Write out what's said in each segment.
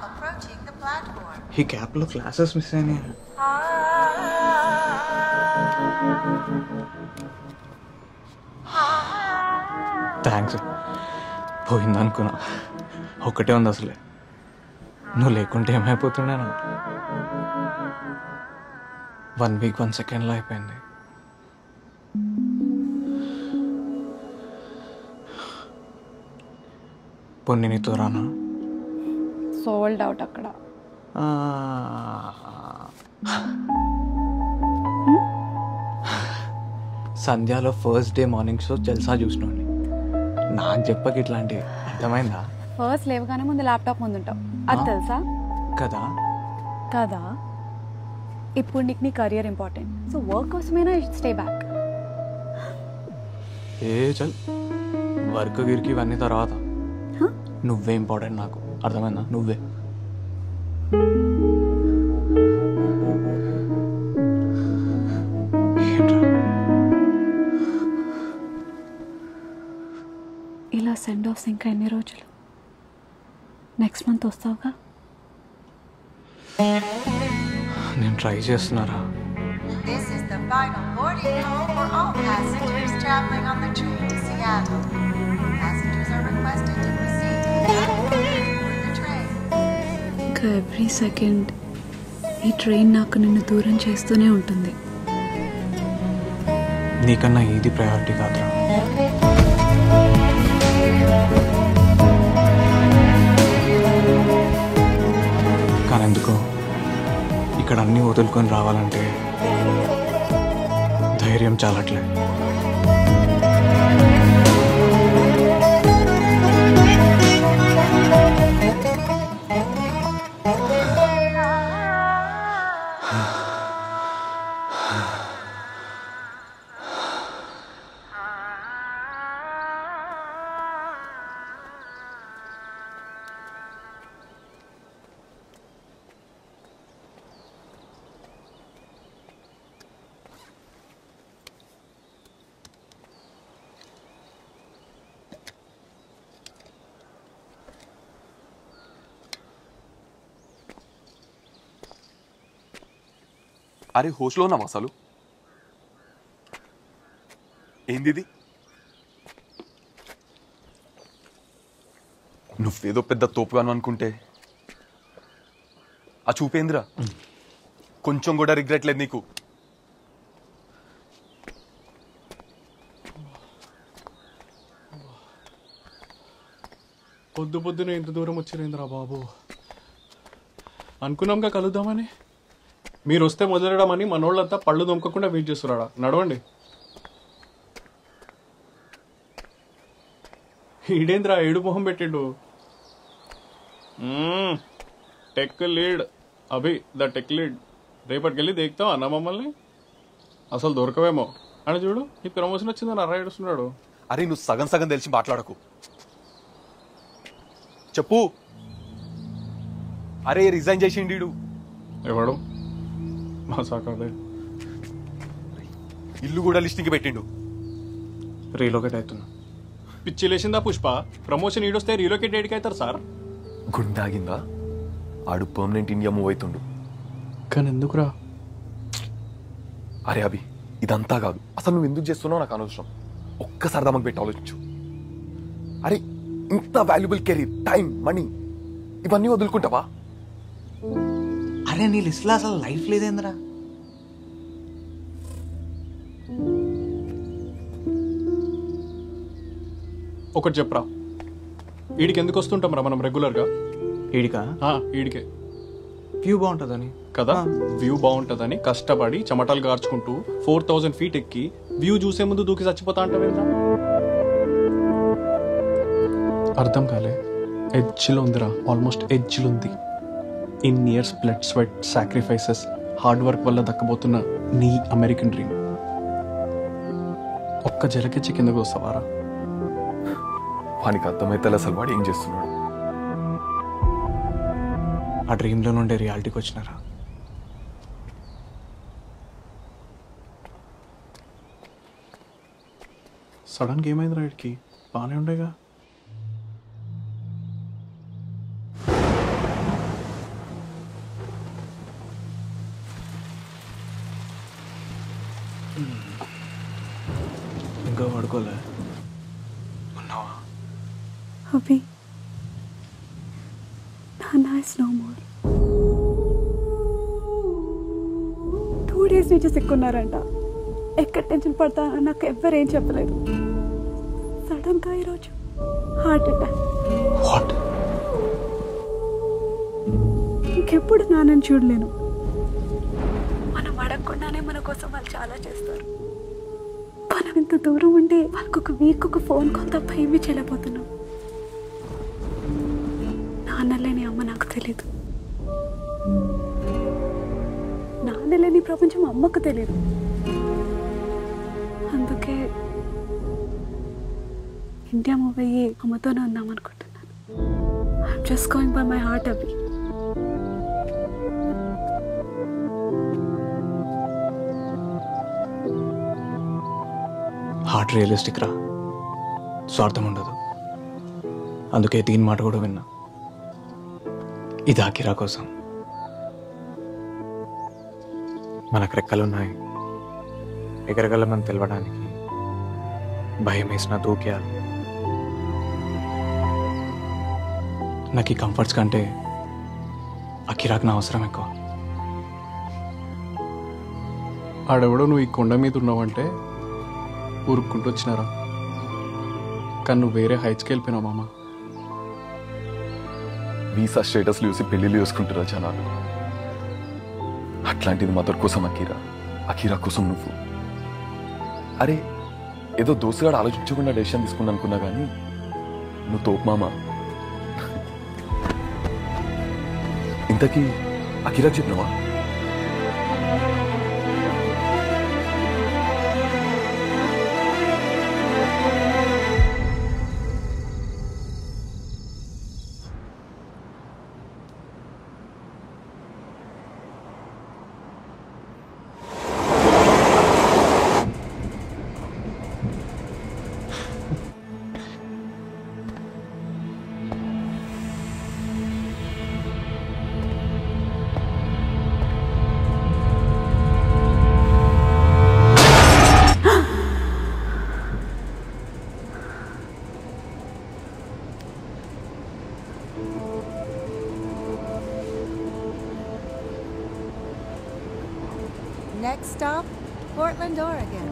approaching the platform. ఈ క్యాప్లో classes miss అయినాయి. Thanks. పోయిందనుకున్నా, ఒక్కటే ఉంది అసలే. నువ్వు లేకుంటే ఏమైపోతుండే నాకు. 1 వీక్ 1 సెకండ్లో అయిపోయింది. పొన్ని నీతో రానా? సోల్డ్ అవుట్ అక్కడ. సంధ్యాలో ఫస్ట్ డే మార్నింగ్ షో జల్సా చూసినోండి. నాకు చెప్పక ఇట్లాంటివి అర్థమైందా? ఫస్ట్ లేవగానే ముందు ల్యాప్టాప్ ముందు ఉంటావు, అది తెలుసా కదా? కదా. ఇప్పుడు నీకు నీ కెరియర్ ఇంపార్టెంట్, సో వర్క్ కోసమైనా యూ షుడ్ స్టే బ్యాక్. ఏ చల్, వర్క్ గిరికి ఇవన్నీ తర్వాత. నువ్వే ఇంపార్టెంట్ నాకు, అర్థమైందా? నువ్వే. ఇలా సెండ్ ఆఫ్స్ ఇంకా ఎన్ని రోజులు? నెక్స్ట్ మంత్ వస్తావుగా? నేను ట్రై చేస్తున్నారా. This is the final boarding call for all passengers traveling on the train to Seattle. Passengers are requested to proceed to the back gate for the train. ఇంకా every second ఈ train నాకు నిన్ను దూరం చేస్తూనే ఉంటుంది. నీకన్నా ఇది ప్రయారిటీ కాదురా. కానీ ఎందుకో ఇక్కడ అన్నీ వదులుకొని రావాలంటే ధైర్యం చాలట్లే. అరే హోస్ట్లో ఉన్నాం అసలు. ఏంది నువ్వేదో పెద్ద తోపుగాను అనుకుంటే ఆ చూపేందిరా? కొంచెం కూడా రిగ్రెట్ లేదు నీకు? పొద్దు పొద్దున ఇంత దూరం వచ్చిరేంద్రా బాబు. అనుకున్నాంగా కలుద్దామని, మీరు వస్తే మొదలెడమని మనోళ్ళంతా పళ్ళు దొంకకుండా వెయిట్ చేస్తున్నాడా. నడవండి. ఈడేంద్రా ఏడు మొహం పెట్టిండు. Tech lead Abhi, the tech lead. రేపటికెళ్ళి దేక్తాం అన్న మమ్మల్ని, అసలు దొరకవేమో అని. చూడు ఈ ప్రమోషన్ వచ్చిందని అర్రా ఏడుస్తున్నాడు. అరే నువ్వు సగం సగం తెలిసి మాట్లాడకు, చెప్పు. అరే రిజైన్ చేసిండు. ఎవడు? మా సాకాలే. ఇల్లు కూడా లిస్టింగ్కి పెట్టిండు. రీలోకేట్ అవుతున్నా. పిచ్చి లేచిందా పుష్ప? ప్రమోషన్ ఈడొస్తే రీలోకేట్ ఏడికి అవుతారు సార్? గుండాగిందా? ఆడు పర్మనెంట్ ఇండియా మూవ్ అవుతుండు. కానీ ఎందుకురా? అరే అభి, ఇదంతా కాదు. అసలు నువ్వు ఎందుకు చేస్తున్నావు నాకు అనవసరం. ఒక్కసారి దమ్మకు పెట్టి ఆలోచించు. అరే ఇంత వాల్యుబుల్ కెరీర్, టైం, మనీ ఇవన్నీ వదులుకుంటావా? అరే నీ లిస్ట్లో అసలు లైఫ్ లేదేంద్రా? ఒకటి చెప్పరా, వీడికి ఎందుకు వస్తుంటాం రా మనం రెగ్యులర్గా? ఈడికా? వీడికే వ్యూ బాగుంటుందని కదా. వ్యూ బాగుంటుందని కష్టపడి చెమటలు గార్చుకుంటూ 4000 feet ఎక్కి వ్యూ చూసే ముందు దూకి చచ్చిపోతా అంటావేంద్రా? అర్థం కాలే. ఎడ్జ్లో ఉందిరా, ఆల్మోస్ట్ ఎడ్జ్లో ఉంది. In years blood, sweat, sacrifices, hard work వల్ల దక్కబోతున్న నీ అమెరికన్ డ్రీమ్ ఒక్క జలకెచ్చి కిందకు వస్తావారా? వానికి అర్థమైతే అసలు వాడు ఏం చేస్తున్నాడు. ఆ డ్రీమ్లో నుండే రియాలిటీకి వచ్చినారా? సడన్గా ఏమైంది రైడ్కి? బాగానే ఉండేగా. ఇంకా పడుకోలే ఉన్నావా? అభి, నాన్న ఇస్ నో మోర్. 2 days నుంచి సిక్కున్నారంట. ఎక్కడ టెన్షన్ పడతా నాకు ఎవ్వరేం చెప్పలేదు. సడన్గా ఈరోజు హార్ట్ అటాక్. వాట్? ఇంకెప్పుడు నాన్నని చూడలేను. మనం అడగకుండానే మన కోసం వాళ్ళు చాలా చేస్తారు. మనం ఇంత దూరం ఉండి వాళ్ళకు ఒక వీక్ ఒక ఫోన్ కాల్ తప్ప ఏమీ చేయలేకపోతున్నాం. నాన్న లేని అమ్మ నాకు తెలీదు, నాన్న లేని ప్రపంచం అమ్మకు తెలీదు. అందుకే ఇండియా మూవ్ అయ్యి అమ్మతోనే ఉందాం అనుకుంటున్నాను. I'm just going by my heart Abhi. Heart realistic రా, స్వార్థం ఉండదు. అందుకే దీని మాట కూడా విన్నా. ఇది ఆకిరా కోసం. మనకు రెక్కలున్నాయి, ఎగరగలమని తెలవడానికి భయం వేసిన దూకేయాలి. నాకు ఈ కంఫర్ట్స్ కంటే అకిరాకు నా అవసరం ఎక్కువ. ఆడెవడో నువ్వు ఈ కొండ మీద ఉన్నావంటే ఊరుక్కుంటూ వచ్చినారా, కానీ నువ్వు వేరే హైట్స్కి వెళ్ళిపోయినావు మామ. వీసా స్టేటస్లు చూసి పెళ్ళిళ్ళు చేసుకుంటారా జనాలు? అట్లాంటిది మదర్ కోసం అకీరా, అకీరా కోసం నువ్వు. అరే ఏదో దోస్తుగాడు ఆలోచించకుండా డెసిషన్ తీసుకున్నా అనుకున్నా కానీ నువ్వు తోపు మామ. ఇంతకీ Akira చెప్పినావా? Next stop, Portland, Oregon.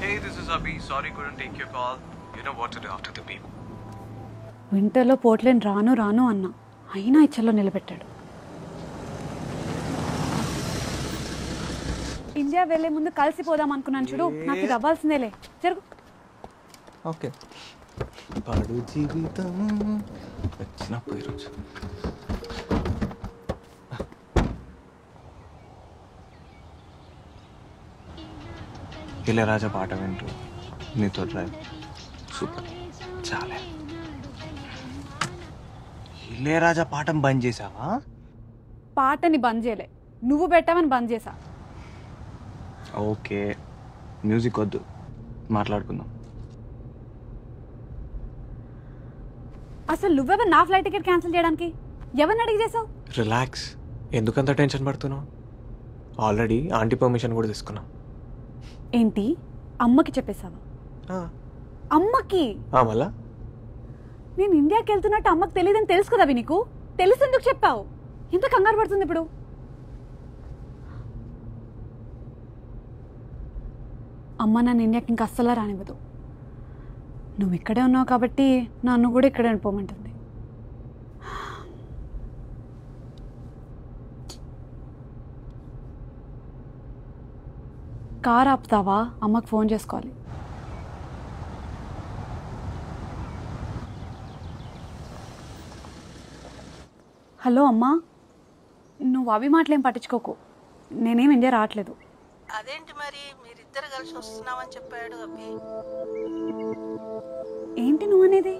Hey, this is Abhi. Sorry couldn't take your call. You know what to do after the beep. వింటర్లో పోర్ట్లాండ్ రాను రాను అన్నా, అయినా ఇచ్చల్లో నిలబెట్టాడు. ఇండియా వెళ్ళే ముందు కలిసిపోదాం అనుకున్నాను చూడు, నాకు ఇది అవ్వాల్సిందేలే. జరుగు. ఓకే, పాడు జీవితం వచ్చినప్పుడు ఈరోజు ఇళయరాజా పాట వింటూ నీతో డ్రైవ్ సూపర్. చాలా. ఇళయరాజా పాఠం బంద్ చేసావా? పాటని బంద్ చేయలే, నువ్వు పెట్టావని బంద్ చేసా. ఓకే, మ్యూజిక్ వద్దు, మాట్లాడుకుందాం. అసలు నువ్వెవరు నా ఫ్లైట్ టికెట్ క్యాన్సిల్ చేయడానికి? ఎవరిని అడిగి చేసావు? రిలాక్స్, ఎందుకంత టెన్షన్ పడుతున్నావు? ఆల్రెడీ ఆంటీ పర్మిషన్ కూడా తీసుకున్నాం. ఏంటి, అమ్మకి చెప్పేసావా? అమ్మకి? మళ్ళా నేను ఇండియాకి వెళ్తున్నట్టు అమ్మకి తెలియదని తెలుసు కదా నీకు, తెలుసు ఎందుకు చెప్పావు? ఎంత కంగారు పడుతుంది ఇప్పుడు? అమ్మ నన్ను ఇండియాకి ఇంకా అస్సలా రానివ్వదు. నువ్వు ఇక్కడే ఉన్నావు కాబట్టి నన్ను కూడా ఇక్కడే వెళ్ళిపోమంటుంది. కార్ ఆపుతావా? అమ్మకి ఫోన్ చేసుకోవాలి. హలో అమ్మా, నువ్వు అవి మాటలేం పట్టించుకోకు, నేనేం ఇండియా రావట్లేదు. అదేంటి మరి, మీరిద్దరు కలిసి వస్తున్నామని చెప్పాడు అభి. ఏంటి నువ్వు అనేది?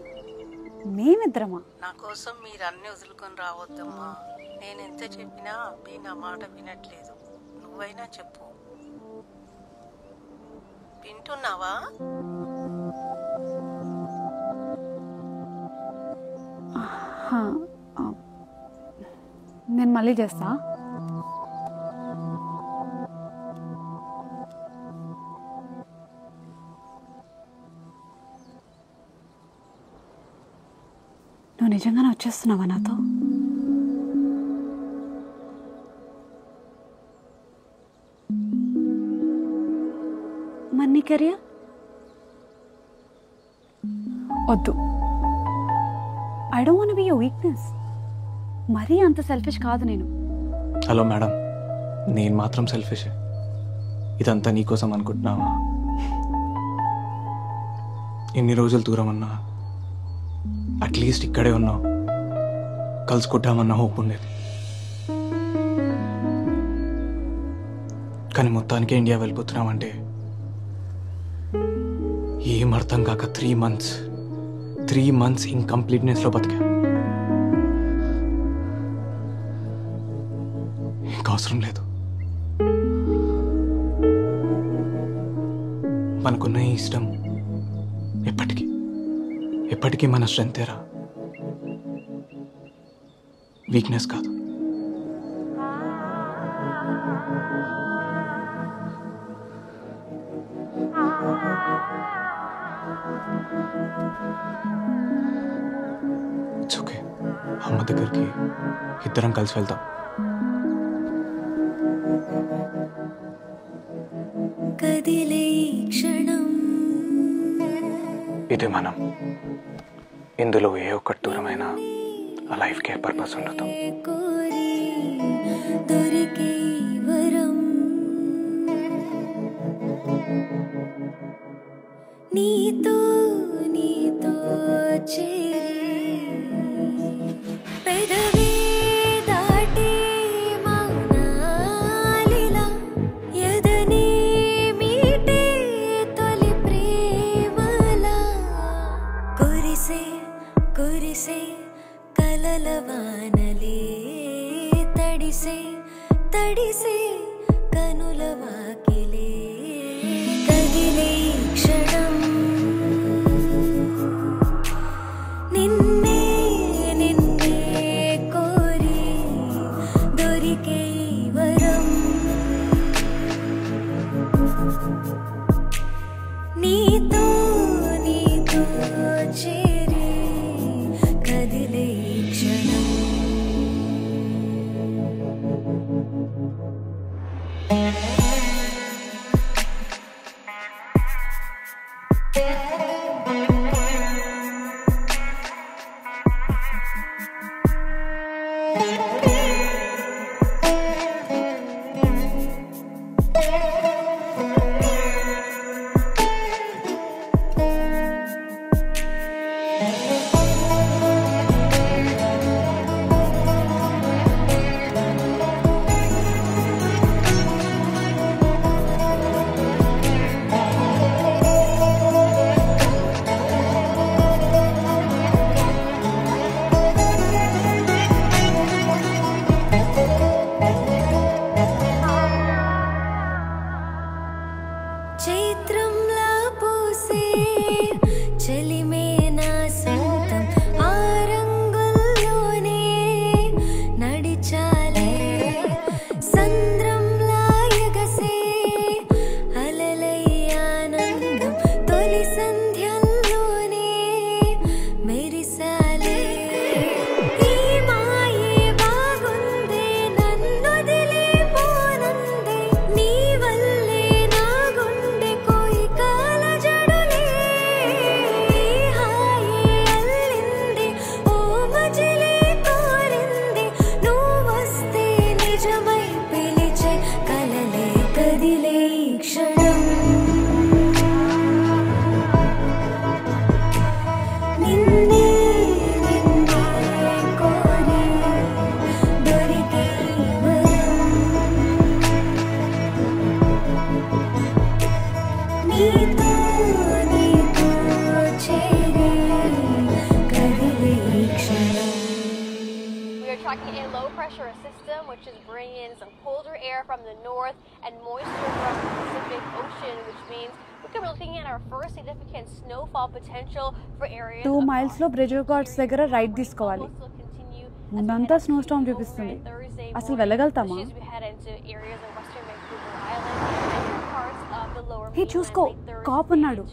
మేమిద్దరమా? నా కోసం మీరు అన్ని వదులుకొని రావద్దమ్మా. నేను ఎంత చెప్పినా అబ్బి నా మాట వినట్లేదు. నువ్వైనా చెప్పు. వింటున్నావా? నేను మళ్ళీ చేస్తా. నువ్వు నిజంగానే వచ్చేస్తున్నావా నాతో? మరి నీ కెరియర్ వద్దు. I don't want be your weakness. మరీ అంత సెల్ఫిష్ కాదు నేను. హలో మేడం, నేను మాత్రం సెల్ఫిష్. ఇదంతా నీకోసం అనుకుంటున్నావా? ఎన్ని రోజులు దూరం ఉన్నా అట్లీస్ట్ ఇక్కడే ఉన్నావు, కలుసుకుంటామన్న హోప్ ఉండేది. కానీ మొత్తానికి ఇండియా వెళ్ళిపోతున్నామంటే ఏం అర్థం కాక 3 months ఇన్కంప్లీట్నెస్లో బతికా. ఇంకా అవసరం లేదు. మనకున్న ఈ ఇష్టం ఎప్పటికీ మన స్ట్రెంతేరా, వీక్నెస్ కాదు. It's okay. అమ్మ దగ్గరికి ఇద్దరం కలిసి వెళ్తాం. ఇది మనం. ఇందులో ఏ ఒక్కటి దూరమైనా ఆ లైఫ్కి ఏ పర్పస్ ఉండదు. నీతో పెదవే దాటే మౌనాలిలా ఎదనే మీటే తొలి ప్రేమలా కురిసే కలల వానలే తడిసే కనుల వాకిలే కదిలే క్షణం నిన్నే కోరి దొరికే వరం నీతో చేరే కదిలే క్షణం. చైత్రంలా పూసే చలిమే నా సొంతం ఆ రంగుల్లోనే నడిచాలే సంద్రంలా ఎగసే అలలయ్యానందం తొలి సంధ్యల్లోనే మెరిసాలే ఈ మాయే బాగుందే నన్నొదిలే పోనందే నీ వల్లే నా గుండె కోయి కాల జడులే హాయే అల్లింది ఓ మజిలే కోరింది నువ్వొస్తే నిజమై పిలిచే కలలే కదిలే క్షణం నిన్నే కోరి దొరికే వరం నీతో చేరే కదిలే tracking a low-pressure system which is bringing in some colder air from the north and moisture from the Pacific Ocean, which means we could be looking at our first significant snowfall potential for areas 2 miles లో bridge guards దగ్గర right తీసుకోవాలి. ముందంతా snow Storm చూపిస్తుంది. అసలు వెళ్ళగలుగుతామా? హే చూసుకో, cap ఉన్నాడు.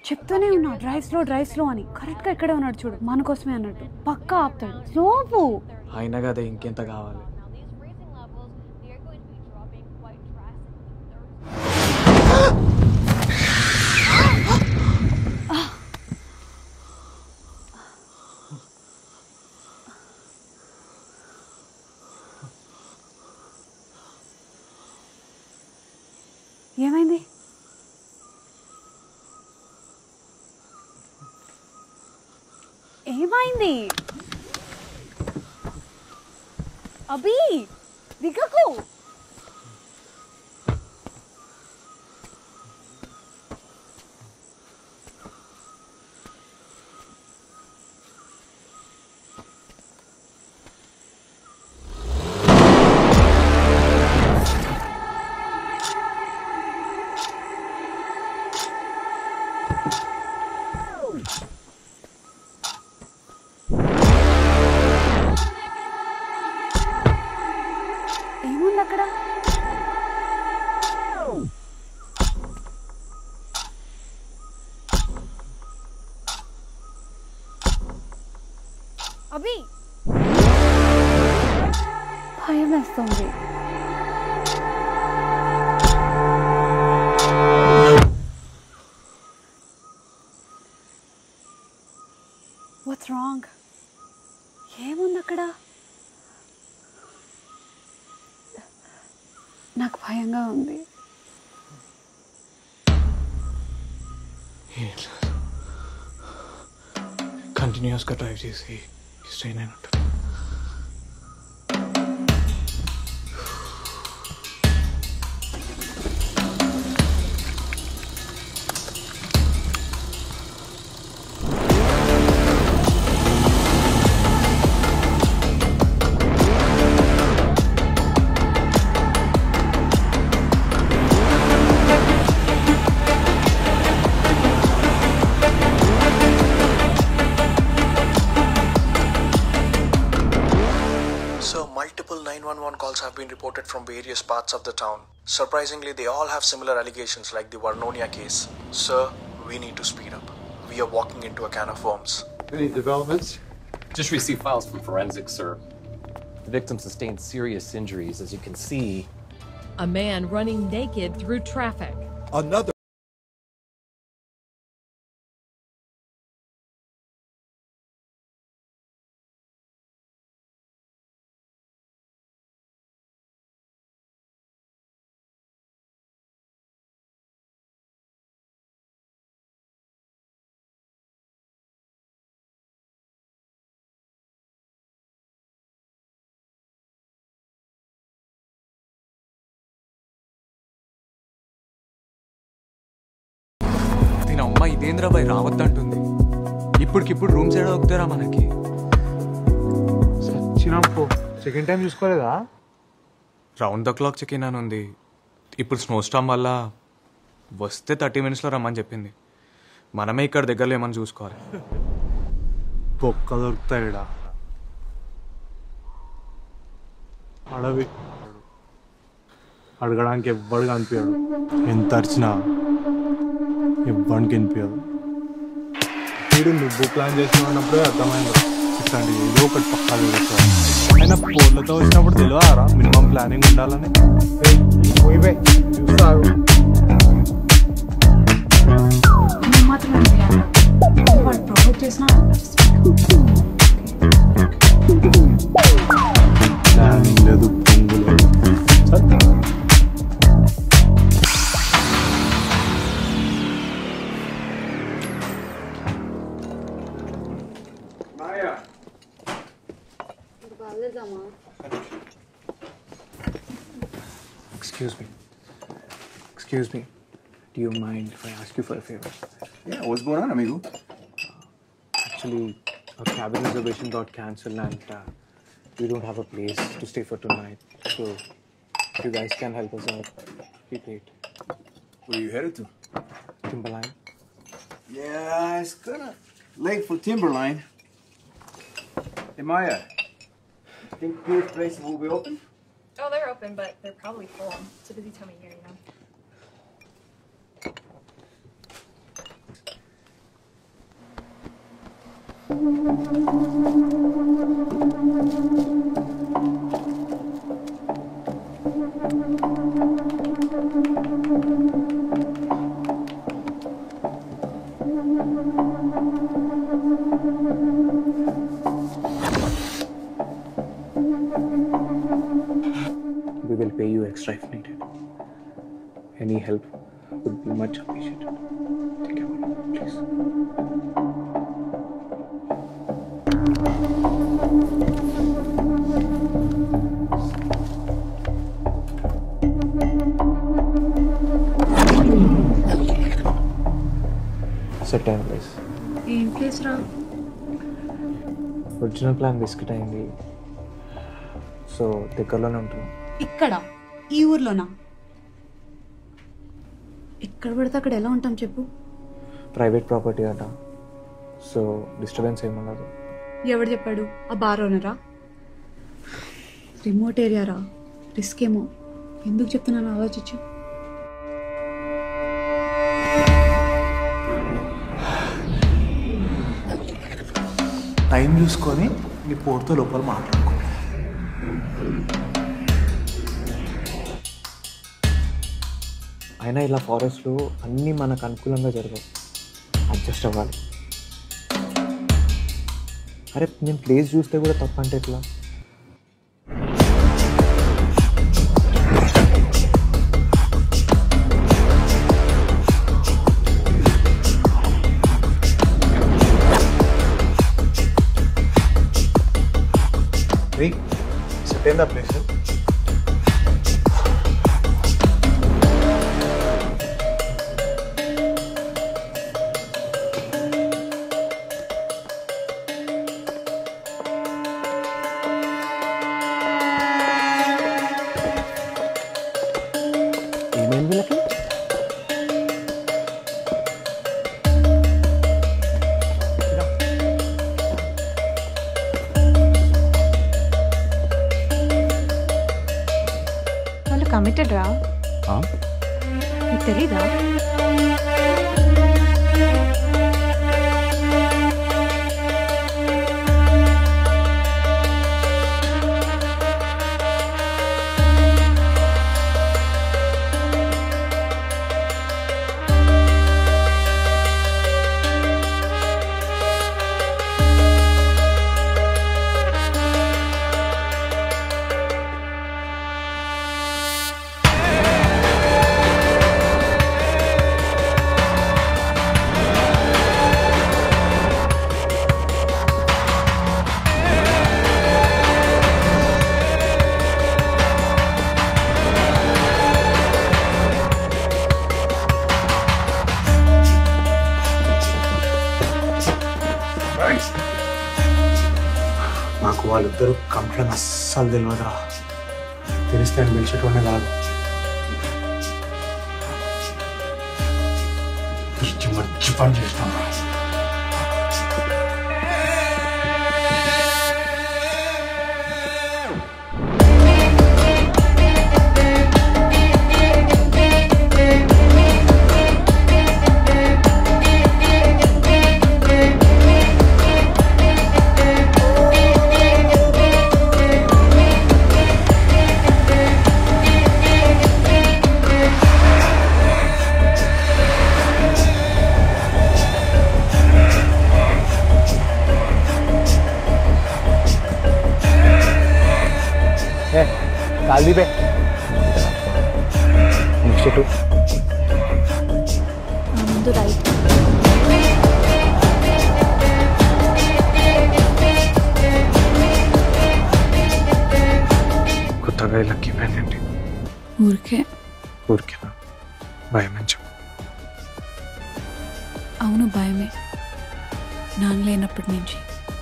చెప్తూనే ఉన్నా డ్రైవ్ స్లో అని. కరెక్ట్గా ఇక్కడే ఉన్నాడు చూడు, మన కోసమే అన్నట్టు. పక్కా ఆపుతాడు. స్లోపు అయినా కదా ఇంకెంత కావాలి? ఏమైంది? ఏమైంది? అభి దిగకు. ఏముంది అక్కడ? అభి భయం వేస్తుంది. What's wrong? ఏముంది అక్కడ? నాకు భయంగా ఉంది. కంటిన్యూస్గా డ్రైవ్ చేసి స్ట్రెయిన్ అయినట్టు. Multiple 911 calls have been reported from various parts of the town. Surprisingly, they all have similar allegations like the Varnonia case. Sir, we need to speed up. We are walking into a can of worms. Any developments? Just received files from forensics, sir. The victim sustained serious injuries, as you can see. A man running naked through traffic. Another. అమ్మ ఇదేంద్ర bye రావద్దంటుంది. ఇప్పటికిప్పుడు rooms ఏడా దొరుకుతారా మనకి? సచ్చినాంపో second time చూసుకోలేదా? Round the clock check in అని ఉంది. ఇప్పుడు స్నో స్టార్మ్ వల్ల వస్తే 30 minutesలో రమ్మని చెప్పింది. మనమే ఇక్కడ దగ్గరలో ఏమని చూసుకోవాలి. పొక్క దొరుకుతాయిడా అడవి. అడగడానికి ఎవ్వడు కనిపించాడు. ఎంత అరిచినా ఎవ్వడికి వినిపించదు. వీడు నువ్వు ప్లాన్ చేసినప్పుడే అర్థమైంది ఇట్లాంటి ఏదో ఒకటి పక్కా చూడొచ్చు. అయినా పోర్లతో వచ్చినప్పుడు తెలియరా మినిమం ప్లానింగ్ ఉండాలని? చూస్తారు ప్లానింగ్ లేదు, పొంగు లేదు. Excuse me. Do you mind if I ask you for a favor? Yeah, what's going on, amigo? actually, our cabin reservation got cancelled and we don't have a place to stay for tonight. So, if you guys can help us out, be great. Where are you headed to? Timberline. Yeah, it's kind of late for Timberline. Hey, Maya, you think Pierce Place will be open? Oh, they're open, but they're probably full. It's a busy time of year, you know. We will pay you extra if needed. Any help would be much appreciated. Take care, please. Set అయింది place. ఏం place రా? Original plan biscuit అయింది. So దగ్గరలోనే ఉంటుంది. ఇక్కడ ఈ ఊర్లోనా? ఎక్కడ పడితే అక్కడ ఎలా ఉంటాం చెప్పు? ప్రైవేట్ ప్రాపర్టీ అట. సో డిస్టర్బెన్స్ ఏముండదు. ఎవడు చెప్పాడు? ఆ బార్ ఓనరా? రిమోట్ ఏరియా రా, రిస్క్ ఏమో. ఎందుకు చెప్తున్నాను ఆలోచించు. టైం చూసుకొని నీ పోర్తో లోపల మాట్లాడుకో. అయినా ఇలా ఫారెస్ట్లో అన్నీ మనకు అనుకూలంగా జరగవు. అడ్జస్ట్ అవ్వాలి. అరే నేను ప్లేస్ చూస్తే కూడా తప్పంటే ఎట్లా? సెట్ అయిందా ప్లేస్? ఏమైంది వీళ్ళకి? వాళ్ళు కమిటెడ్ రా. నీకు తెలీదా? నాకు వాళ్ళిద్దరూ కంప్లైంట్ అస్సలు తెలియదురా. తెలిస్తే ఆయన పిలిచేటోనే కాదు. మంచి పని చేస్తాను. కాల్ దీపే. నెక్స్ట్ టూ ముందు రైట్. కొత్తగా ఇలా కిపోయిందండి. ఊరికేనా? భయం అని చెప్పు. అవును భయమే. నాన్న లేనప్పటి నుంచి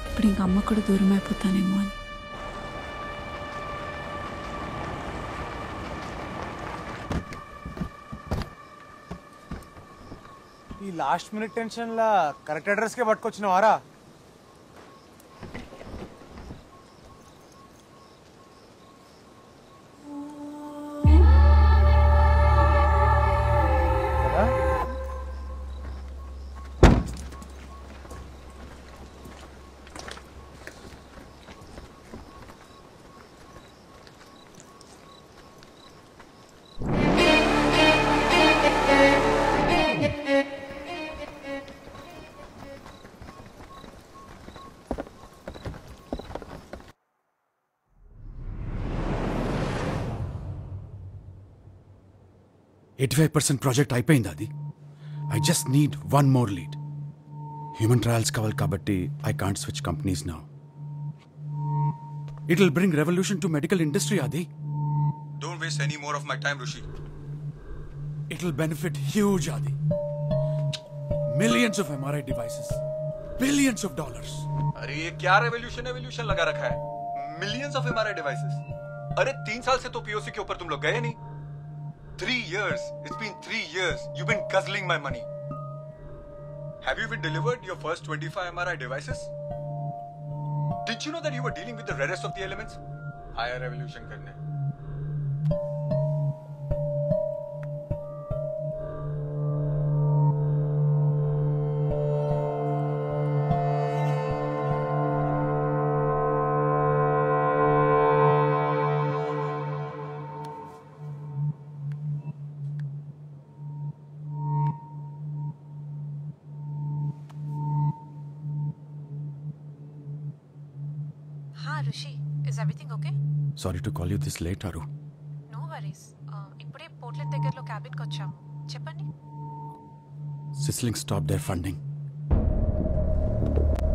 ఇప్పుడు ఇంక అమ్మ కూడా దూరం అయిపోతానేమో అని. ఈ లాస్ట్ మినిట్ టెన్షన్లా కరెక్ట్ అడ్రస్కే పట్టుకొచ్చినవారా? ప్రాజెక్ట్ అయిపోయింది. అది I just need one more lead. Human trials కావాలి కాబట్టి I can't switch companies now. It will bring revolution to medical industry. అది Don't waste any more of my time, Rishi. It will benefit huge, Adi. Millions of MRI devices. Billions of dollars. अरे ये क्या revolution लगा रखा है? Millions of MRI devices. अरे 3 साल से तो POC के ऊपर तुम लोग गए नहीं. 3 years. It's been 3 years. You've been guzzling my money. Have you even delivered your first 25 MRI devices? Did you know that you were dealing with the rarest of the elements? Higher revolution करने. Rishi, is everything okay? Sorry to call you this late, Aru. No worries. ఇప్పుడే portlet దగ్గరలో క్యాబిన్కి వచ్చాము. చెప్పండి. సిస్లింగ్ stop there funding.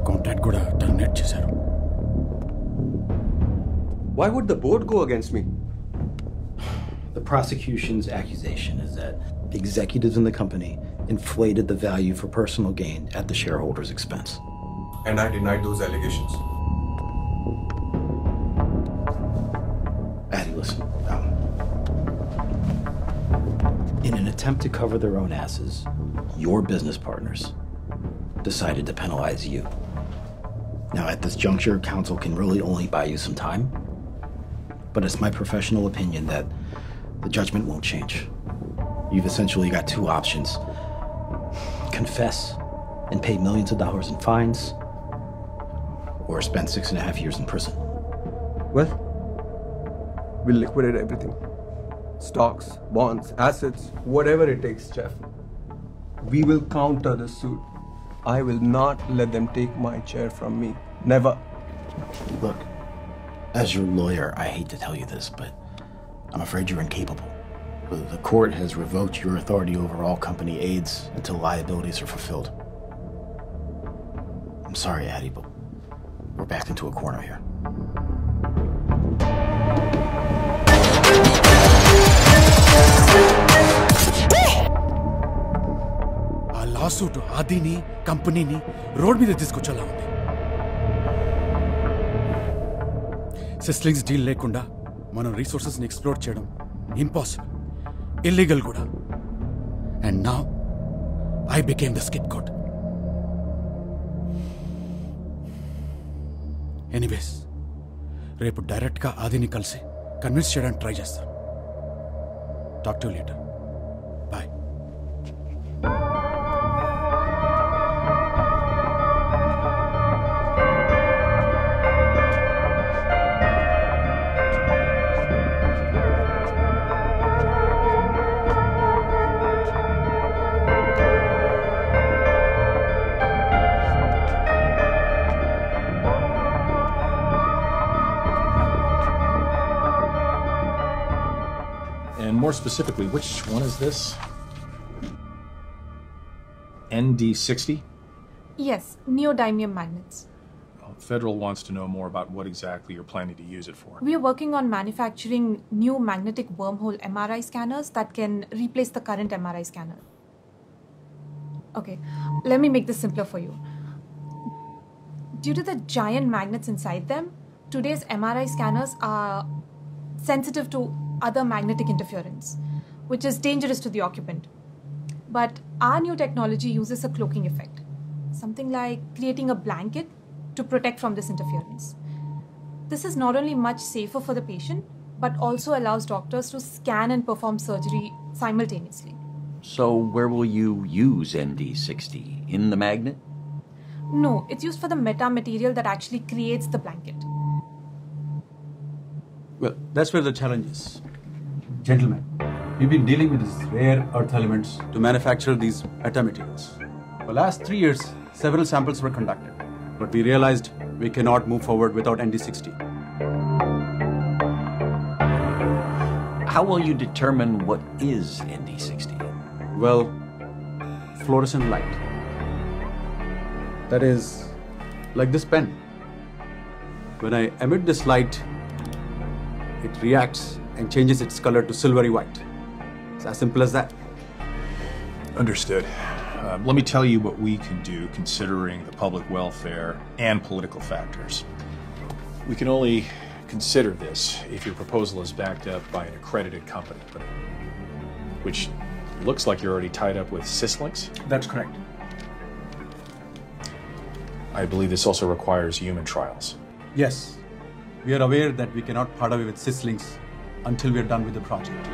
Contract కూడా terminate చేశారు. Why would the board go against me? The prosecution's accusation is that the executives in the company inflated the value for personal gain at the shareholders' expense. And I denied those allegations. Addie, listen. In an attempt to cover their own asses, your business partners decided to penalize you. Now, at this juncture, counsel can really only buy you some time, but it's my professional opinion that the judgment won't change. You've essentially got two options. Confess and pay millions of dollars in fines, or spend 6.5 years in prison. Well, we'll liquidate everything. Stocks, bonds, assets, whatever it takes, Jeff. We will counter the suit. I will not let them take my chair from me. Never. Look, as your lawyer, I hate to tell you this, but I'm afraid you're incapable. The court has revoked your authority over all company aids until liabilities are fulfilled. I'm sorry, Addie, but we're backed into a corner here. ఆ lawsuit ఆదిని కంపెనీని road మీద తీసుకొచ్చేలా ఉంది. సిస్లింగ్స్ deal లేకుండా మనం రీసోర్సెస్ని ఎక్స్ప్లోర్ చేయడం ఇంపాసిబుల్, ఇల్లీగల్ కూడా. And now I became the scapegoat. Anyways, రేపు డైరెక్ట్గా ఆదిని కలిసి కన్విన్స్ చేయడానికి ట్రై చేస్తాను. Talk to you later. Bye. And more specifically, which one is this? ND60? Yes, neodymium magnets. Federal wants to know more about what exactly you're planning to use it for. We are working on manufacturing new magnetic wormhole MRI scanners that can replace the current MRI scanner. Okay, let me make this simpler for you. Due to the giant magnets inside them, today's MRI scanners are sensitive to other magnetic interference, which is dangerous to the occupant. But our new technology uses a cloaking effect, something like creating a blanket to protect from this interference. This is not only much safer for the patient, but also allows doctors to scan and perform surgery simultaneously. So where will you use ND60? In the magnet? No, it's used for the metamaterial that actually creates the blanket. Well, that's where the challenge is. Gentlemen, we've been dealing with these rare earth elements to manufacture these metamaterials. For the last 3 years, several samples were conducted, but we realized we cannot move forward without ND60. How will you determine what is ND60? Well, fluorescent light. That is like this pen. When I emit this light, it reacts and changes its color to silvery white. It's as simple as that. Understood. Let me tell you what we can do considering the public welfare and political factors. We can only consider this if your proposal is backed up by an accredited company, which looks like you're already tied up with Syslinks. That's correct. I believe this also requires human trials. Yes, we are aware that we cannot part away with Syslinks until we are done with the project.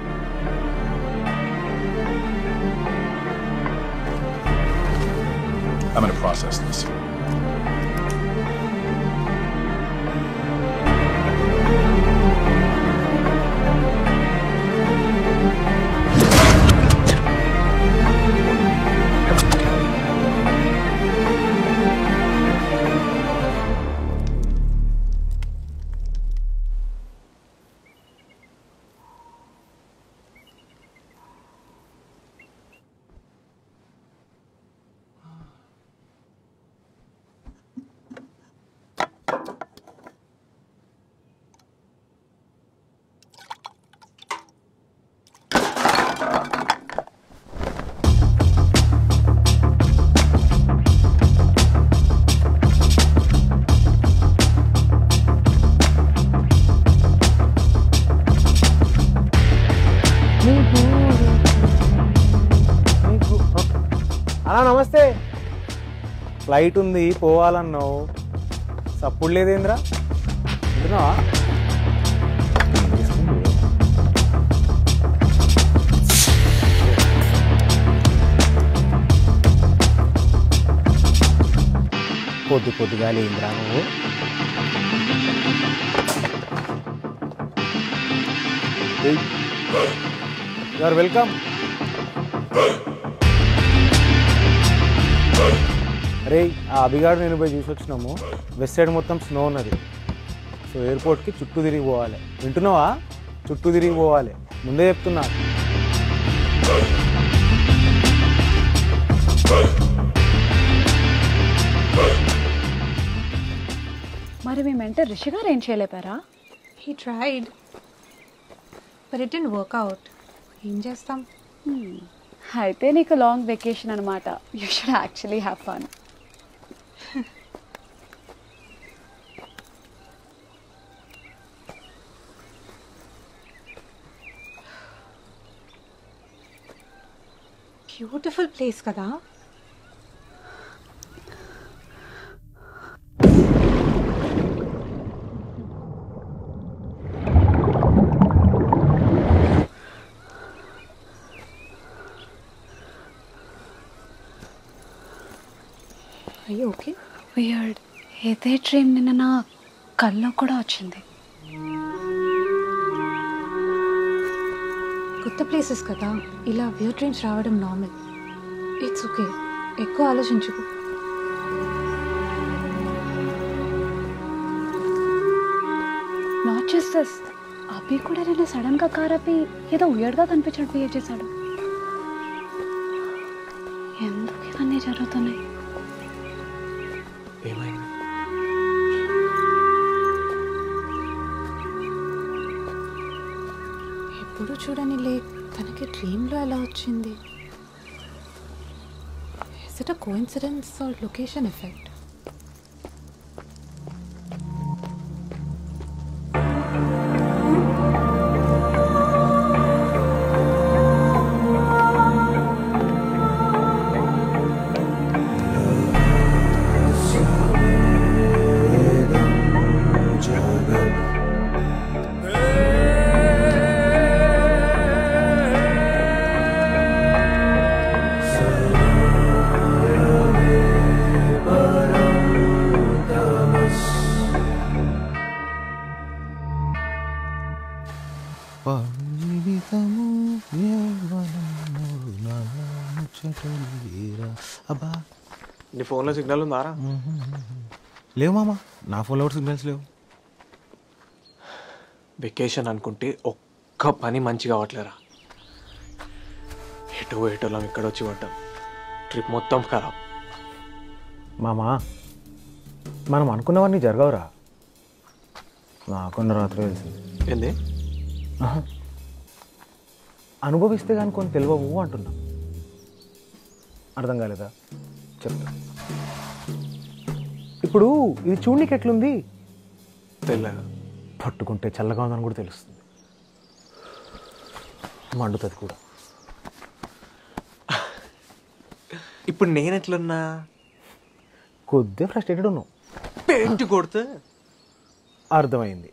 I'm going to process this. అన్నా నమస్తే. Flight ఉంది పోవాలన్నావు, సప్పుడు లేదేంద్రా? వింటున్నావా? పొద్దుగా లేదురా నువ్వు. You are welcome. అరే ఆ అభిగాడు నేను పోయి చూసి వచ్చినాము. వెస్ట్ సైడ్ మొత్తం స్నో ఉన్నది. సో ఎయిర్పోర్ట్కి చుట్టూ తిరిగి పోవాలి. వింటున్నావా? చుట్టూ తిరిగి పోవాలి, ముందే చెప్తున్నా. మరి మీ మెంటర్ రిషి గారు ఏం చేయలేపారా? He tried, but it didn't work out. ఏం చేస్తాం? అయితే నీకు లాంగ్ వెకేషన్ అనమాట. You should actually have fun. Beautiful place కదా. అయ్యో ఓకే. వియర్డ్. ఇదే డ్రీమ్ నిన్న నా కల్లో కూడా వచ్చింది. కొత్త ప్లేసెస్ కదా, ఇలా వియర్డ్ డ్రీమ్స్ రావడం నార్మల్. ఇట్స్ ఓకే, ఎక్కువ ఆలోచించుకో. నాట్ జస్ట్ దిస్, అభి కూడా నిన్న సడన్గా కార్ ఆపి ఏదో వియర్డ్గా కనిపించినట్టు బిహేవ్ చేశాడు. ఎందుకు ఇవన్నీ జరుగుతున్నాయి? ఏమైంది? ఎప్పుడు చూడని లేక్ తనకి డ్రీమ్లో ఎలా వచ్చింది? Is it a coincidence or location effect? నీ ఫోన్లో సిగ్నల్ ఉందారా? లేవు మామ, నా ఫోన్లో సిగ్నల్స్ లేవు. వెకేషన్ అనుకుంటే ఒక్క పని మంచిగా అవ్వట్లేరా. ఎటోలం ఇక్కడ వచ్చి పడ్డాం. ట్రిప్ మొత్తం ఖరాబ్. మామా, మనం అనుకున్నవన్నీ జరగవురా. నాకున్న రాత్రి తెలిసింది. ఏంది? అనుభవిస్తే కానీ కొన్ని తెలియవు అంటున్నా. అర్థం కాలేదా? చెప్తా. ఇప్పుడు ఇది చూడనీకి ఎట్లుంది? తెలియదు. పట్టుకుంటే చల్లగా ఉందని కూడా తెలుస్తుంది. మండుతుంది కూడా. ఇప్పుడు నేను ఎట్లున్నా? కొద్దిగా ఫ్రస్ట్రేటెడ్ ఉన్నావు. పెయింట్ కొడితే అర్థమైంది.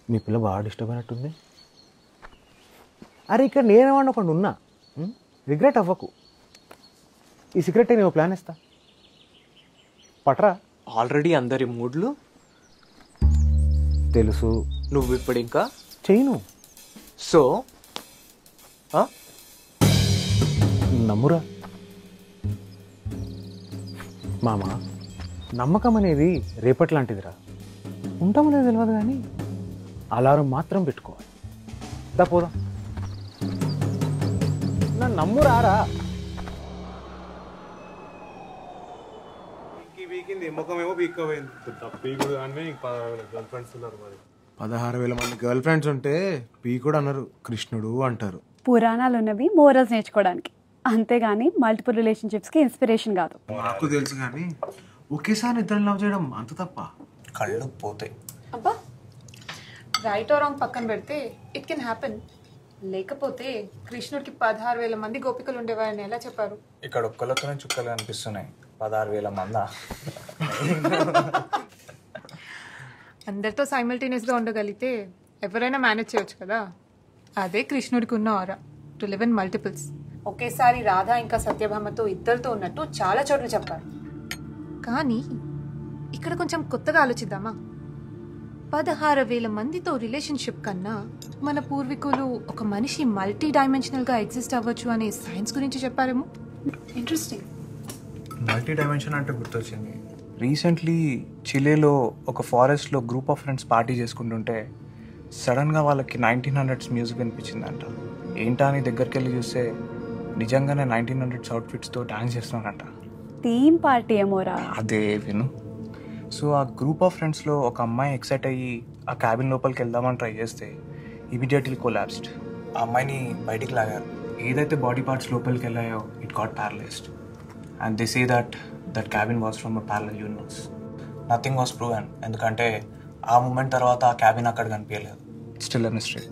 మీ పిల్ల బాగా డిస్టర్బ్ అయినట్టుంది. అరే ఇక్కడ నేనేమన్నా ఒకటి ఉన్నా. రిగ్రెట్ అవ్వకు. ఈ సీక్రెట్ నేను ప్లాన్ ఇస్తా. పట్రా. ఆల్రెడీ అందరి మూడ్లు తెలుసు. నువ్వు ఇప్పుడు ఇంకా చేయను. సో నమ్మురా మామ. నమ్మకం అనేది రేపటి లాంటిదిరా. ఉంటామో లేదో తెలియదు కానీ అలారం మాత్రం పెట్టుకోవాలి. పోదా. నన్ను నమ్మురారా. ముఖమేమో పీక్కపోయింది. పీకుడు అంటే 16,000 గర్ల్ ఫ్రెండ్స్ ఉన్నారు. మరి 16,000 మంది గర్ల్ ఫ్రెండ్స్ ఉంటే పీకుడు అన్నారు, కృష్ణుడు అంటారు. పురాణాలు ఉన్నవి మోరల్స్ నేర్చుకోవడానికి, అంతేగాని మల్టిపుల్ రిలేషన్షిప్స్కి ఇన్స్పిరేషన్ కాదు. నాకు తెలుసు కానీ ఒకేసారి ఇద్దరు లవ్ చేయడం అంత తప్ప. కళ్ళు పోతాయి. అబ్బా, రైట్ ఆర్ రాంగ్ పక్కన పెడితే ఇట్ కెన్ హ్యాపెన్. లేకపోతే కృష్ణుడికి 16,000 మంది గోపికలు ఉండేవారని ఎలా చెప్పారు? ఇక్కడ ఒక్కలతోనే చుక్కలు కనిపిస్తున్నాయి. 16,000 మందా? అందరితో సైమల్టేనియస్గా ఉండగలిగితే ఎవరైనా మేనేజ్ చేయొచ్చు కదా. అదే కృష్ణుడికి ఉన్న ఆరా, టు లివ్ ఇన్ మల్టిపుల్స్. ఒకేసారి రాధా ఇంకా సత్యభామతో ఇద్దరితో ఉన్నట్టు చాలా చోట్ల చెప్పారు. కానీ ఇక్కడ కొంచెం కొత్తగా ఆలోచిద్దామా? 16,000 మందితో రిలేషన్షిప్ కన్నా మన పూర్వీకులు ఒక మనిషి మల్టీ డైమెన్షనల్గా ఎగ్జిస్ట్ అవ్వచ్చు అనే సైన్స్ గురించి చెప్పారేమో. ఇంట్రెస్టింగ్. మల్టీ డైమెన్షన్ అంటే గుర్తొచ్చింది. రీసెంట్లీ చిలేలో ఒక ఫారెస్ట్లో గ్రూప్ ఆఫ్ ఫ్రెండ్స్ పార్టీ చేసుకుంటుంటే సడన్గా వాళ్ళకి 1900s మ్యూజిక్ వినిపించిందంట. ఏంటా అని దగ్గరికి వెళ్ళి చూస్తే నిజంగానే 1900s అవుట్ఫిట్స్తో డాన్స్ చేస్తున్నారంట. థీమ్ పార్టీ ఏమోరా. అదే విను. సో ఆ గ్రూప్ ఆఫ్ ఫ్రెండ్స్లో ఒక అమ్మాయి ఎక్సైట్ అయ్యి ఆ క్యాబిన్ లోపలికి వెళ్దామని ట్రై చేస్తే ఇమీడియట్లీ కొలాప్స్డ్. ఆ అమ్మాయిని బయటికి లాగారు. ఏదైతే బాడీ పార్ట్స్ లోపలికి వెళ్ళాయో it got paralysed. And they say that cabin was from a parallel universe. Nothing was proven, ఎందుకంటే ఆ మూమెంట్ తర్వాత ఆ క్యాబిన్ అక్కడ కనిపించలేదు. Still a mystery.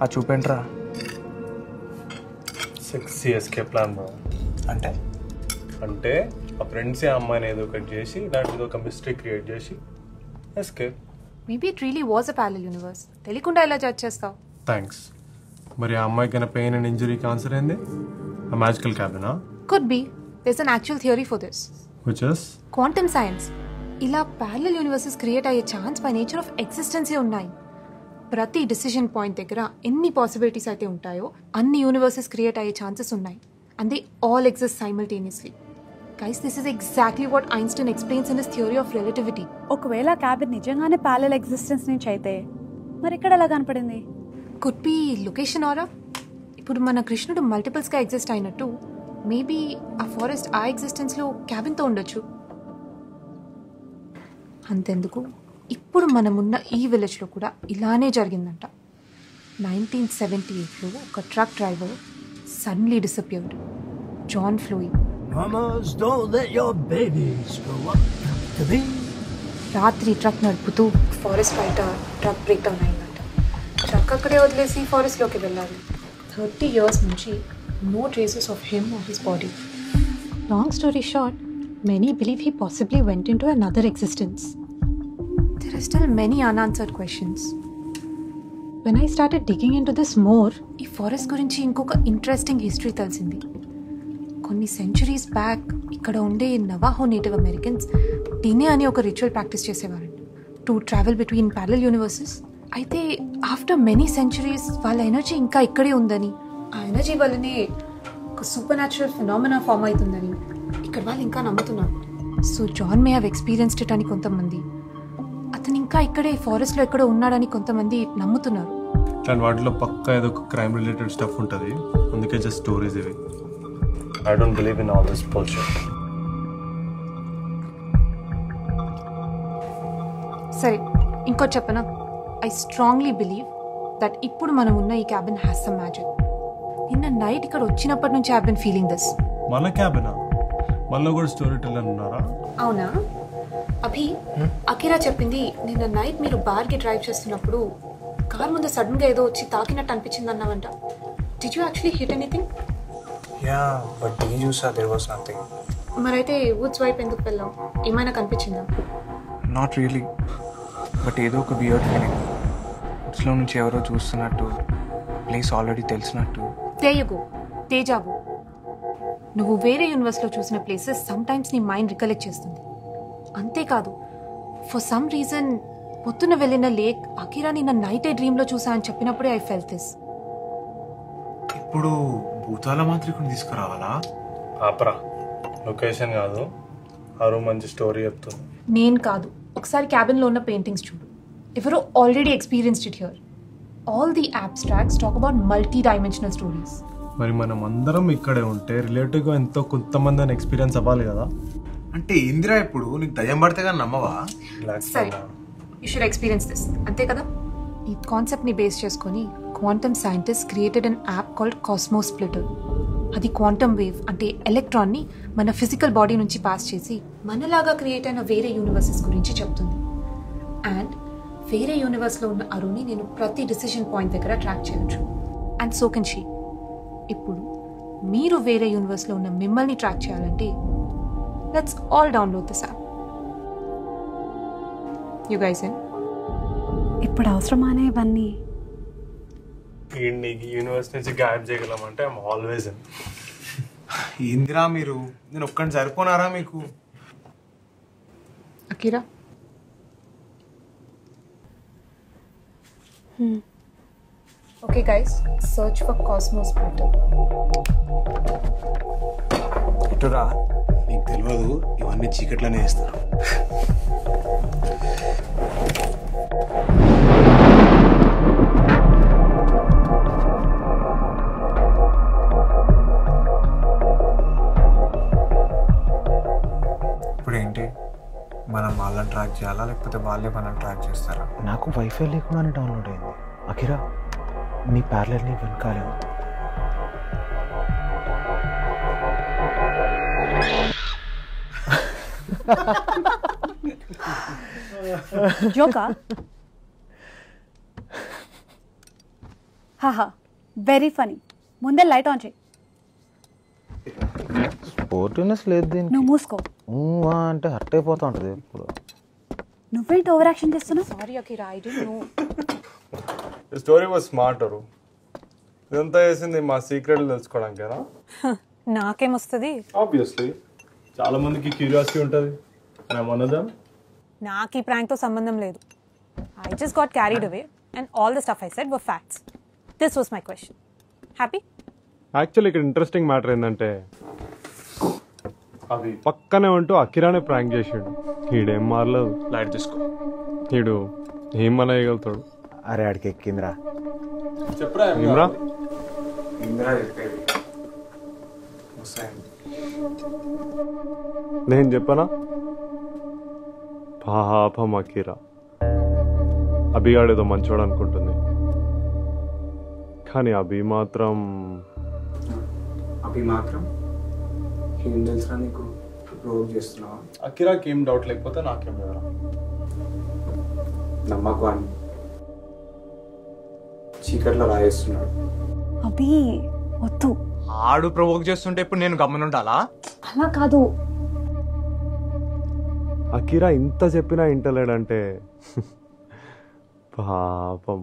ఆ చూపేంట్రా. 6 ఎస్కేప్ ప్లాన్ బ్రో. అంటే ఆ ఫ్రెండ్సే అమ్మాయిని ఏదో ఒకటి చేసి దాంట్లో ఒక మిస్టరీ క్రియేట్ చేసి escape. Maybe it really was a parallel universe. తెలియకుండా ఎలా జడ్జ్ చేస్తావు? థ్యాంక్స్. మరి ఆ అమ్మాయికైనా పెయిన్ అండ్ ఇంజరీకి ఆన్సర్ ఏంది? ఆ మ్యాజికల్ క్యాబినా? Could be. There's an actual theory for this, which is quantum science. ఇలా ప్యారలల్ యూనివర్సెస్ క్రియేట్ అయ్యే ఛాన్స్ బై నేచర్ ఆఫ్ ఎగ్జిస్టెన్సే ఉన్నాయి. ప్రతి డిసిషన్ పాయింట్ దగ్గర ఎన్ని పాసిబిలిటీస్ అయితే ఉంటాయో అన్ని యూనివర్సెస్ క్రియేట్ అయ్యే ఛాన్సెస్ ఉన్నాయి. And they all exist simultaneously. Guys, this is exactly what Einstein explains in his theory of relativity. ఒకవేళ క్యాబిన్ నిజంగానే ప్యారలల్ ఎగ్జిస్టెన్స్ నుంచి అయితే మరి ఇక్కడ ఎలా కనపడింది? కుడ్ బి లొకేషన్ ఆరా. ఇప్పుడు మన కృష్ణుడు మల్టిపుల్స్గా ఎగ్జిస్ట్ అయినట్టు మేబీ ఆ ఫారెస్ట్ ఆ ఎగ్జిస్టెన్స్లో క్యాబిన్తో ఉండొచ్చు. అంతెందుకు, ఇప్పుడు మనమున్న ఈ విలేజ్లో కూడా ఇలానే జరిగిందంట. 1978లో ఒక truck driver suddenly disappeared. John ఫ్లోయి. Mamas, don't let your babies grow up to be. రాత్రి ట్రక్ నడుపుతూ ఫారెస్ట్ బయట ట్రక్ బ్రేక్ డౌన్ అయిందంట. ట్రక్ అక్కడే వదిలేసి ఫారెస్ట్లోకి వెళ్ళాలి. 30 years నుంచి no traces of him or his body. Long story short, many believe he possibly went into another existence. There are still many unanswered questions. When I started digging into this more, ఈ forest గురించి ఇంకొక interesting history తెలిసింది. కొన్ని centuries back ఇక్కడ ఉండే నవాహో native Americans Diné అని ఒక ritual practice చేసేవారంట. To travel between parallel universes అయితే ఆఫ్టర్ మెనీ సెంచురీస్ వాళ్ళ ఎనర్జీ ఇంకా ఇక్కడే ఉందని, ఆ ఎనర్జీ వల్లనే ఒక సూపర్ న్యాచురల్ ఫినామినా ఫామ్ అవుతుందని ఇక్కడ వాళ్ళు ఇంకా నమ్ముతున్నారు. So John may have experienced it అని కొంతమంది, అతను ఇంకా ఇక్కడే ఫారెస్ట్లో ఎక్కడో ఉన్నాడని కొంతమంది నమ్ముతున్నారు. ఇట్లాంటి వాటిలో పక్కా ఏదో ఒక క్రైమ్ రిలేటెడ్ స్టఫ్ ఉంటుంది, అందుకే జస్ట్ స్టోరీస్ ఇవి. I don't believe in all this bullshit. సరే ఇంకో చెప్పనా, ఐ స్ట్రాంగ్లీ బిలీవ్ దట్ ఇప్పుడు మనం ఉన్న ఈ క్యాబిన్ హ్యాస్ సమ్ మ్యాజిక్. నిన్న నైట్ ఇక్కడ వచ్చినప్పటి నుంచి ఐ బిన్ ఫీలింగ్ దిస్. మన క్యాబినా? మనలో కూడా స్టోరీ టెల్లర్ ఉన్నారా? అవునా అభి, అకిరా చెప్పింది నిన్న నైట్ మీరు బార్కి డ్రైవ్ చేస్తున్నప్పుడు కార్ ముందు సడన్ గా ఏదో వచ్చి తాకినట్టు అనిపించింది అన్నావంట. Did you actually hit anything? Yeah but ఈ చూసా దేర్ వాస్ నథింగ్. మరైతే వుడ్స్ వైపు ఎందుకు వెళ్ళావు? ఏమైనా కనిపించిందా? నాట్ రియలీ, బట్ ఏదో ఒక వియర్డ్ ఫీలింగ్. వుడ్స్లో నుంచి ఎవరో చూస్తున్నట్టు, ప్లేస్ ఆల్రెడీ తెలిసినట్టు. తేయగో తేజావు, నువ్వు వేరే యూనివర్స్లో చూసిన ప్లేసెస్ సమ్టైమ్స్ నీ మైండ్ రికలెక్ట్ చేస్తుంది. అంతేకాదు ఫర్ సమ్ రీజన్ పొద్దున వెళ్ళిన లేక్ అకిరా నిన్న నైట్ డ్రీమ్లో చూసా అని చెప్పినప్పుడే ఐ ఫెల్ట్ దిస్. ఇప్పుడు భూతాల మాంత్రికుని తీసుకురావాలా? ఆపరా, లొకేషన్ కాదు, ఆ రూమ్ మంచి స్టోరీ చెప్తుంది. నేను కాదు, ఒకసారి క్యాబిన్లో ఉన్న పెయింటింగ్స్ చూడు. ఎవరో already experienced it here. All the abstracts talk about multi dimensional stories. మరి మనం అందరం ఇక్కడే ఉంటే రిలేటివ్గా ఎంతో కొంతమంది అని ఎక్స్పీరియన్స్ అవ్వాలి కదా. అంటే ఇందిరా ఇప్పుడు నీకు దయ్యం పడితే కానీ నమ్మవా? సరే, యూ షుడ్ ఎక్స్పీరియన్స్ దిస్, అంతే కదా? ఈ కాన్సెప్ట్ని బేస్ చేసుకొని quantum scientist created an app called cosmos splitter. అది క్వాంటమ్ వేవ్ అంటే ఎలక్ట్రాన్ని మన ఫిజికల్ బాడీ నుంచి పాస్ చేసి మనలాగా క్రియేట్ అయిన వేరే యూనివర్సెస్ గురించి చెప్తుంది. అండ్ వేరే యూనివర్స్లో ఉన్న అరుణ్ని నేను ప్రతి డిసిషన్ పాయింట్ దగ్గర ట్రాక్ చేయొచ్చు. And so can she. ఇప్పుడు మీరు వేరే యూనివర్స్లో ఉన్న మిమ్మల్ని ట్రాక్ చేయాలంటే let's all download this app. You guys in? ఇప్పుడు అవసరమానే ఇవన్నీ? ఈ యూనివర్స్ నుంచి గాయబ్ చేయగలమంటే ఐఎమ్ ఆల్వేస్ ఇన్. ఇందిరా మీరు, నేను ఒక్కడిని సరిపోనారా మీకు? Akira okay guys, search for cosmos splitter. ఇటురా, నీకు తెలియదు ఇవన్నీ చీకట్లోనే వేస్తారు. ఇప్పుడు ఏంటి, మనం వాళ్ళని ట్రాక్ చేయాలా లేకపోతే వాళ్ళే మనల్ని ట్రాక్ చేస్తారా? నాకు వైఫై లేకుండానే డౌన్లోడ్ అయింది. అకిరా నీ ప్యారలల్ని వెనకాలే. జోకా? హాహా, వెరీ ఫనీ. ముందే లైట్ ఆన్ చేయి. స్పోర్టివ్నెస్ లేదు దీనికి. నువ్వు మూసుకో. అంటే హర్ట్ అయిపోతా ఉంటుంది ఇప్పుడు. నువ్వేంటి ఓవర్ యాక్షన్ చేస్తున్నావు? Sorry Akira, I don't know. The story was smarter. ఇదంతా చేసింది మా సీక్రెట్లు తెలుసుకోవడానికేనా? నాకేమొస్తుంది? ఆబ్వియస్లీ చాలా మందికి క్యూరియాసిటీ ఉంటుంది. నాకు ఈ ప్రాంక్తో సంబంధం లేదు. I just got carried away and all the stuff I said were facts. This was my question. Happy? Actually ఇక్కడ ఇంట్రెస్టింగ్ మ్యాటర్ ఏంటంటే అవి పక్కనే ఉంటూ అకిరానే ప్రాంక్ చేసాడు. ఈడేం మారలేదు. లైట్ తీసుకో, ఈడు ఏం మన వేయగలుగుతాడు. అరే ఆడికి ఎక్కిందిరా. చెప్పరా నేను చెప్పనా? పాపం అకిరా, అభిగాడేదో మంచోడు అనుకుంటుంది, కానీ అభి మాత్రం ఏం తెలుసా నీకు? ప్రూవ్ చేస్తున్నావా? అకిరాకి ఏం డౌట్ లేకపోతే నాకేం లేదా? నమ్మకు అని చీకట్లో రాయేస్తున్నాడు. అభి వద్దు. ఆడు ప్రవోక్ చేస్తుంటే ఇప్పుడు నేను గమనుండాలా? అలా కాదు. అకిరా ఇంత చెప్పినా ఇంటలేడంటే పాపం.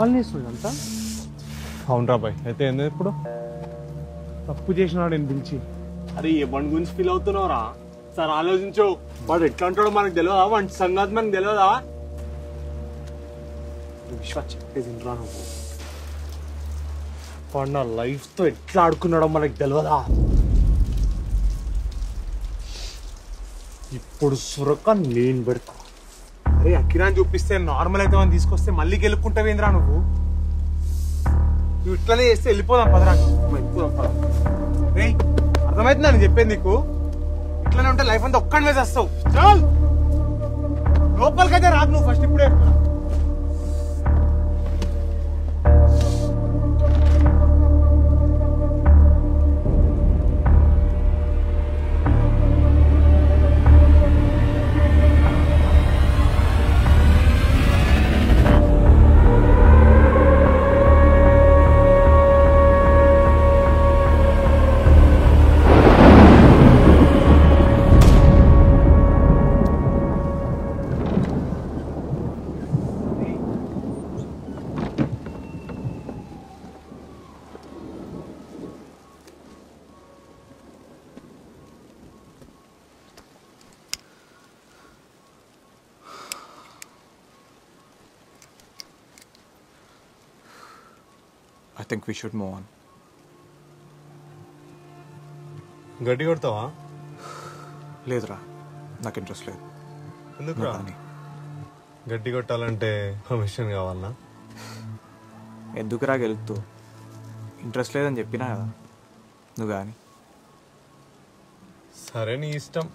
కావాలని ఇస్తుంది అంతా. అవునరా బాయ్. అయితే ఏంది ఇప్పుడు తప్పు చేసినాడు నేను పిలిచి. అరే ఎవరి గురించి ఫీల్ అవుతున్నావురా? సార్ ఆలోచించు. వాడు ఎట్లా అంటాడో మనకు తెలియదా? వాడి సంగతి మనకు తెలియదా? విశ్వాస్ చెప్పేది ఇంట్రా నువ్వు. వాడు నా లైఫ్తో ఎట్లా ఆడుకున్నాడో మనకు తెలియదా? ఇప్పుడు సురక నేను పెడతా. అరే అకిరాని చూపిస్తే నార్మల్ అయితే మనం తీసుకొస్తే మళ్ళీ గెలుక్కుంటావేంద్రా నువ్వు? నువ్వు ఇట్లనే చేస్తే వెళ్ళిపోదాం పదరా. రే అర్థమవుతుందా నేను చెప్పేది నీకు? ఇట్లనే ఉంటే లైఫ్ అంతా ఒక్కడి మీద వస్తావు. చాలు లోపలికైతే రాదు నువ్వు. ఫస్ట్ ఇప్పుడే I think we should move on. గడ్డి కొడతావా? లేదురా, నాకు ఇంట్రెస్ట్ లేదు. ఎందుకురా? గడ్డి కొట్టాలంటే పర్మిషన్ కావాలనా? ఎందుకురా గెలుపుతూ? ఇంట్రెస్ట్ లేదని చెప్పినా కదా నువ్వు. కానీ సరే నీ ఇష్టం.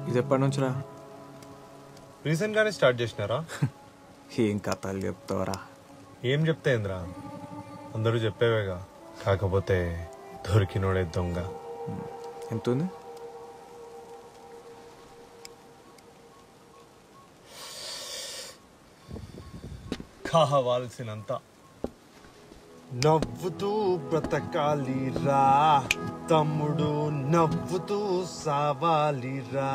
ఇది ఎప్పటి నుంచిరా? రీసెంట్ గానే స్టార్ట్ చేసినారా? ఏం కథలు చెప్తావరా? ఏం చెప్తే ఏంద్రా, అందరూ చెప్పేవేగా. కాకపోతే దొరికినోడే దొంగ. ఎంత ఉంది? కావాల్సినంత. నవ్వుతూ బ్రతకాలిరా తమ్ముడు, నవ్వుతూ సావాలిరా.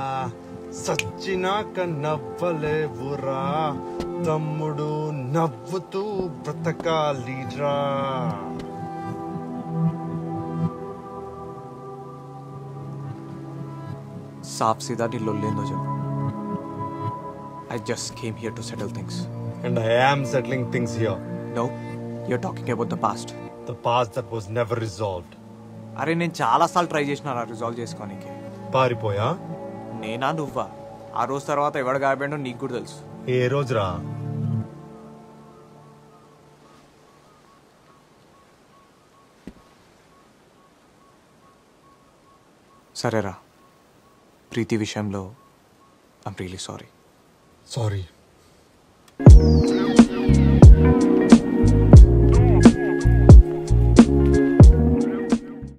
సచ్చినాక నవ్వలేవురా తమ్ముడు, నవ్వుతూ బ్రతకాలిరా. సాఫ్ సీదా నీ లొల్లేందో చెప్పు. I just came here to settle things. And I am settling things here. No, you're talking about the past. The past that was never resolved. అరే నేను చాలాసార్లు ట్రై చేసిన రిజాల్వ్ చేసుకోనికి. పారిపోయా? నేనా నువ్వా? ఆ రోజు తర్వాత ఎవడు గాయపడో నీకు కూడా తెలుసు. ఏ రోజురా? సరేరా, ప్రీతి విషయంలో ఐమ్ రియలీ సారీ. సారీ.